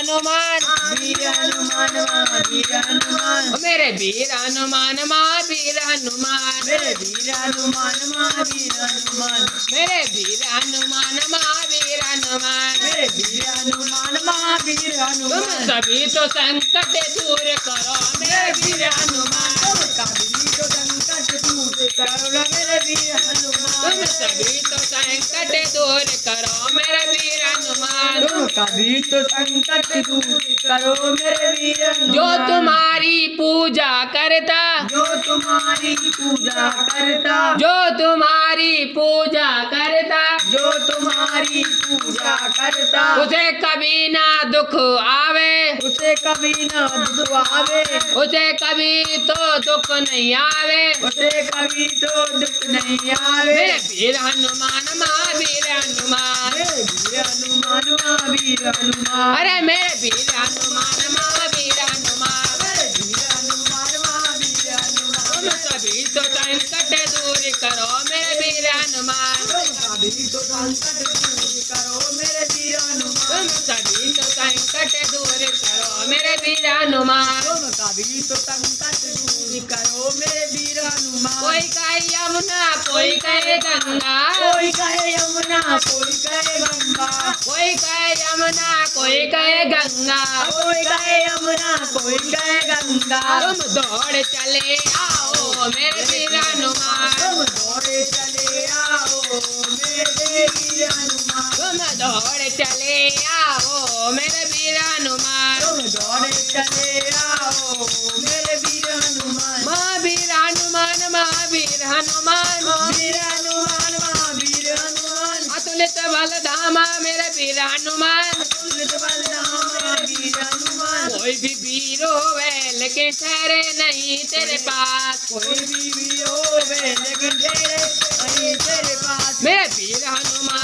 हनुमान वीर हनुमान महावीर हनुमान मेरे वीर हनुमान महावीर हनुमान मेरे वीर हनुमान महावीर हनुमान मेरे वीर हनुमान महावीर हनुमान मेरे वीर हनुमान महावीर तुम हनुमान सभी तो संकट दूर करो मेरे वीर हनुमान कभी तो संकट दूर करो मेरे वीर हनुमान तुम सभी तो संकट दूर करो मेरे वीर हनुमान तुम कभी तो संकट दूर करो मेरे वीर हनुमान जो तुम्हारी पूजा करता जो तुम्हारी पूजा करता जो तुम्हारी पूजा करता जो तुम्हारी पूजा करता उसे कभी ना दुख आवे उसे कभी न दुख आवे उसे कभी तो दुख नहीं आवे उसे कभी तो दुख नहीं आवे मेरे वीर हनुमान महावीर हनुमान मेरे वीर हनुमान महावीर हनुमान अरे मेरे वीर हनुमान महावीर हनुमान मेरे वीर हनुमान महावीर हनुमान तुम सभी तो संकट दूर करो मेरे वीर हनुमान कभी तो संकट दूर करो मेरे वीर हनुमान तुम सभी तो संकट दूर करो मेरे वीर हनुमान तुम कभी तो संकट दूर करो मेरे वीर हनुमान कोई कहे यमुना कोई कहे गंगा कोई कहे यमुना कोई कहे गंगा कोई कहे यमुना कोई कहे गंगा कोई कहे यमुना कोई कहे गंगा तुम दौड़ चले आओ मेरे वीर हनुमान तुम दौड़े चले आओ मेरे वीर हनुमान तुम दौड़ चले आओ मेरे वीर हनुमान तुम दौड़े चले आओ मेरे वीर हनुमान महावीर हनुमान महावीर हनुमान वीर हनुमान महावीर हनुमान अतुलित बल धामा मेरे वीर हनुमान तुलित बलधामा वीर हनुमान कोई भी वीर होवे लेकिन ठहरे नहीं तेरे पास कोई भी वीर होवे लेकिन तेरे पास मेरे वीर हनुमान